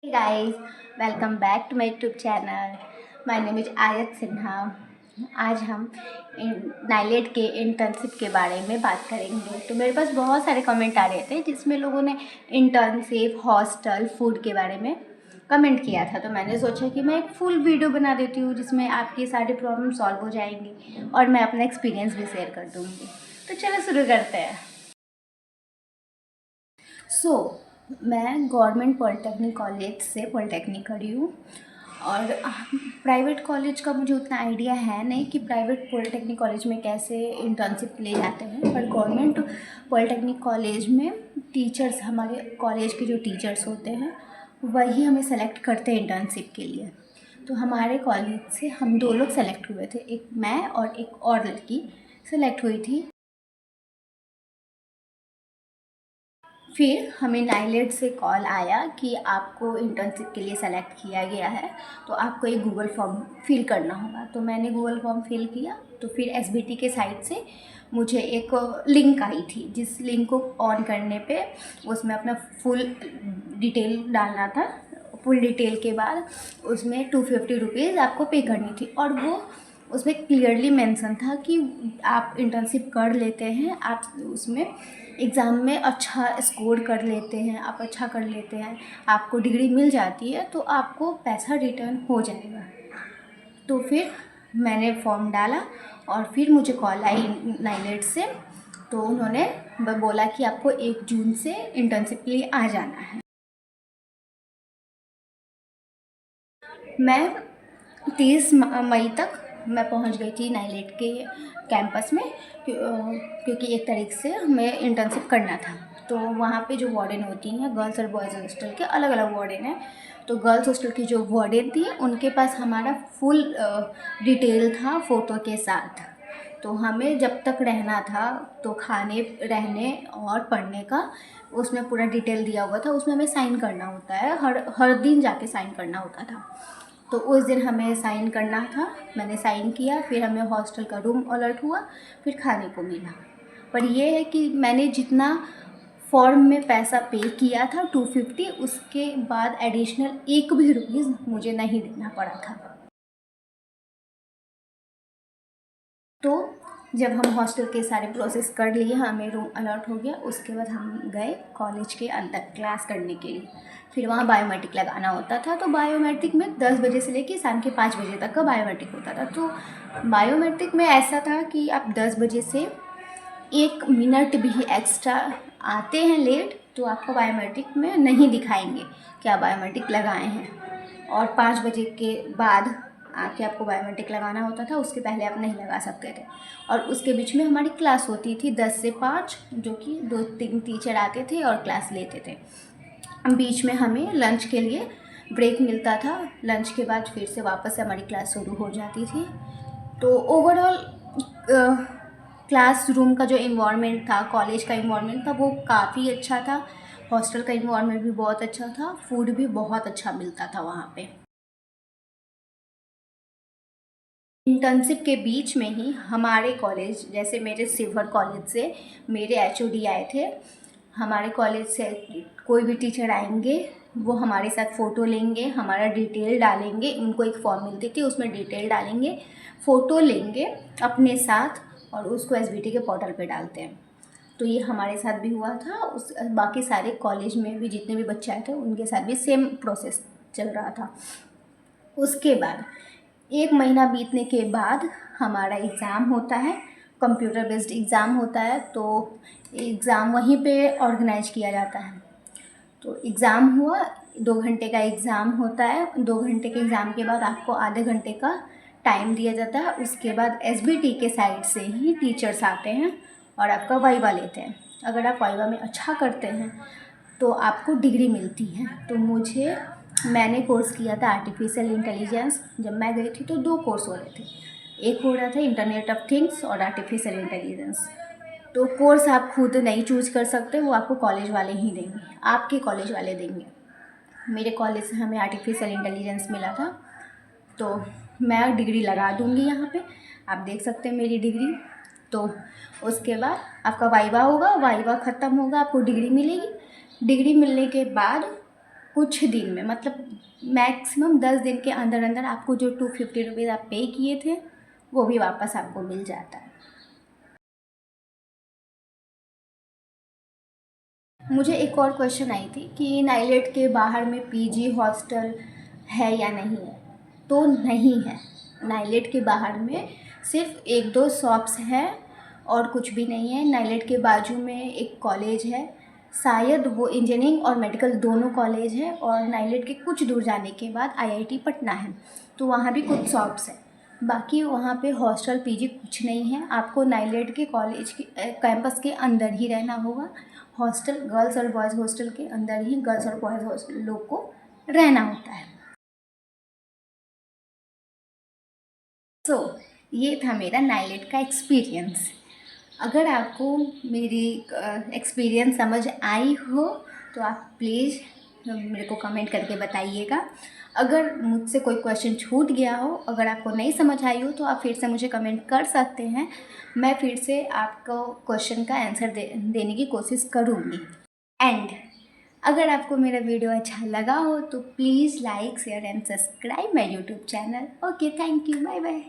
Hey guys, welcome back to my YouTube channel. My name is आयत सिन्हा। आज हम नाइलेट के इंटर्नशिप के बारे में बात करेंगे। तो मेरे पास बहुत सारे कमेंट आ रहे थे जिसमें लोगों ने इंटर्नशिप, हॉस्टल, फूड के बारे में कमेंट किया था। तो मैंने सोचा कि मैं एक फुल वीडियो बना देती हूँ जिसमें आपकी सारी प्रॉब्लम सॉल्व हो जाएंगी और मैं अपना एक्सपीरियंस भी शेयर कर दूँगी। तो चलो शुरू करते हैं। मैं गवर्नमेंट पॉलिटेक्निक कॉलेज से पॉलिटेक्निक करी हूँ और प्राइवेट कॉलेज का मुझे उतना आइडिया है नहीं कि प्राइवेट पॉलिटेक्निक कॉलेज में कैसे इंटर्नशिप ले जाते हैं। पर गवर्नमेंट पॉलिटेक्निक कॉलेज में टीचर्स, हमारे कॉलेज के जो टीचर्स होते हैं वही हमें सेलेक्ट करते हैं इंटर्नशिप के लिए। तो हमारे कॉलेज से हम 2 लोग सेलेक्ट हुए थे, एक मैं और एक और लड़की सेलेक्ट हुई थी। फिर हमें नाइलेट से कॉल आया कि आपको इंटर्नशिप के लिए सेलेक्ट किया गया है, तो आपको एक गूगल फॉर्म फिल करना होगा। तो मैंने गूगल फॉर्म फिल किया। तो फिर एसबीटी के साइट से मुझे एक लिंक आई थी, जिस लिंक को ऑन करने पे उसमें अपना फुल डिटेल डालना था। फुल डिटेल के बाद उसमें 250 रुपीज़ आपको पे करनी थी और वो उसमें क्लियरली मेंशन था कि आप इंटर्नशिप कर लेते हैं, आप उसमें एग्ज़ाम में अच्छा स्कोर कर लेते हैं, आप अच्छा कर लेते हैं, आपको डिग्री मिल जाती है, तो आपको पैसा रिटर्न हो जाएगा। तो फिर मैंने फॉर्म डाला और फिर मुझे कॉल आई नाइलेट से। तो उन्होंने बोला कि आपको 1 जून से इंटर्नशिप के लिए आ जाना है। मैं 30 मई तक मैं पहुंच गई थी नाइलेट के कैंपस में, क्योंकि 1 तारीख से हमें इंटर्नशिप करना था। तो वहाँ पे जो वार्डन होती हैं, गर्ल्स और बॉयज़ हॉस्टल के अलग अलग वार्डन हैं। तो गर्ल्स हॉस्टल की जो वार्डन थी उनके पास हमारा फुल डिटेल था फ़ोटो के साथ। तो हमें जब तक रहना था तो खाने, रहने और पढ़ने का उसमें पूरा डिटेल दिया हुआ था। उसमें हमें साइन करना होता है, हर दिन जाके साइन करना होता था। तो उस दिन हमें साइन करना था, मैंने साइन किया। फिर हमें हॉस्टल का रूम अलॉट हुआ, फिर खाने को मिला। पर यह है कि मैंने जितना फॉर्म में पैसा पे किया था 250, उसके बाद एडिशनल 1 भी रुपीज़ मुझे नहीं देना पड़ा था। तो जब हम हॉस्टल के सारे प्रोसेस कर लिए, हमें रूम अलॉट हो गया, उसके बाद हम गए कॉलेज के अंदर क्लास करने के लिए। फिर वहाँ बायोमेट्रिक लगाना होता था। तो बायोमेट्रिक में 10 बजे से लेकर शाम के 5 बजे तक का बायोमेट्रिक होता था। तो बायोमेट्रिक में ऐसा था कि आप 10 बजे से 1 मिनट भी एक्स्ट्रा आते हैं लेट तो आपको बायोमेट्रिक में नहीं दिखाएंगे कि आप बायोमेट्रिक लगाए हैं। और 5 बजे के बाद आके आपको बायोमेट्रिक लगाना होता था, उसके पहले आप नहीं लगा सकते थे। और उसके बीच में हमारी क्लास होती थी 10 से 5, जो कि 2-3 टीचर आते थे और क्लास लेते थे। बीच में हमें लंच के लिए ब्रेक मिलता था। लंच के बाद फिर से वापस से हमारी क्लास शुरू हो जाती थी। तो ओवरऑल क्लासरूम का जो इन्वायरमेंट था, कॉलेज का इन्वायरमेंट था, वो काफ़ी अच्छा था। हॉस्टल का इन्वायरमेंट भी बहुत अच्छा था, फूड भी बहुत अच्छा मिलता था वहाँ पे। इंटर्नशिप के बीच में ही हमारे कॉलेज, जैसे मेरे सिल्वर कॉलेज से मेरे एचओडी आए थे। हमारे कॉलेज से कोई भी टीचर आएंगे, वो हमारे साथ फ़ोटो लेंगे, हमारा डिटेल डालेंगे। उनको एक फॉर्म मिलती थी, उसमें डिटेल डालेंगे, फ़ोटो लेंगे अपने साथ और उसको एसबीटी के पोर्टल पे डालते हैं। तो ये हमारे साथ भी हुआ था। उस बाकी सारे कॉलेज में भी जितने भी बच्चे आए थे उनके साथ भी सेम प्रोसेस चल रहा था। उसके बाद 1 महीना बीतने के बाद हमारा एग्ज़ाम होता है, कंप्यूटर बेस्ड एग्ज़ाम होता है। तो एग्ज़ाम वहीं पे ऑर्गेनाइज किया जाता है। तो एग्ज़ाम हुआ, 2 घंटे का एग्ज़ाम होता है। 2 घंटे के एग्ज़ाम के बाद आपको आधे घंटे का टाइम दिया जाता है। उसके बाद एसबीटी के साइड से ही टीचर्स आते हैं और आपका वाइवा लेते हैं। अगर आप वाइवा में अच्छा करते हैं तो आपको डिग्री मिलती है। तो मैंने कोर्स किया था आर्टिफिशियल इंटेलिजेंस। जब मैं गई थी तो 2 कोर्स हो रहे थे, एक हो रहा था इंटरनेट ऑफ थिंग्स और आर्टिफिशियल इंटेलिजेंस। तो कोर्स आप खुद नहीं चूज़ कर सकते, वो आपको कॉलेज वाले ही देंगे, आपके कॉलेज वाले देंगे। मेरे कॉलेज से हमें आर्टिफिशियल इंटेलिजेंस मिला था। तो मैं डिग्री लगा दूँगी यहाँ पे, आप देख सकते हैं मेरी डिग्री। तो उसके बाद आपका वाइवा होगा, वाइवा ख़त्म होगा, आपको डिग्री मिलेगी। डिग्री मिलने के बाद कुछ दिन में, मतलब मैक्सिमम 10 दिन के अंदर अंदर आपको जो 250 रुपीज़ आप पे किए थे वो भी वापस आपको मिल जाता है। मुझे एक और क्वेश्चन आई थी कि नाइलेट के बाहर में पीजी हॉस्टल है या नहीं है। तो नहीं है, नाइलेट के बाहर में सिर्फ एक दो शॉप्स हैं और कुछ भी नहीं है। नाइलेट के बाजू में एक कॉलेज है, शायद वो इंजीनियरिंग और मेडिकल दोनों कॉलेज है, और नाइलेट के कुछ दूर जाने के बाद आईआईटी पटना है, तो वहाँ भी कुछ शॉप्स हैं। बाकी वहाँ पे हॉस्टल पीजी कुछ नहीं है। आपको नाइलेट के कॉलेज के कैंपस के अंदर ही रहना होगा। हॉस्टल गर्ल्स और बॉयज़ हॉस्टल के अंदर ही गर्ल्स और बॉयज़ हॉस्टल लोग को रहना होता है। तो ये था मेरा नाइलेट का एक्सपीरियंस। अगर आपको मेरी एक्सपीरियंस समझ आई हो तो आप प्लीज़ मेरे को कमेंट करके बताइएगा। अगर मुझसे कोई क्वेश्चन छूट गया हो, अगर आपको नहीं समझ आई हो, तो आप फिर से मुझे कमेंट कर सकते हैं। मैं फिर से आपको क्वेश्चन का आंसर देने की कोशिश करूँगी। एंड अगर आपको मेरा वीडियो अच्छा लगा हो तो please like share and subscribe my YouTube channel. Okay, thank you, bye bye.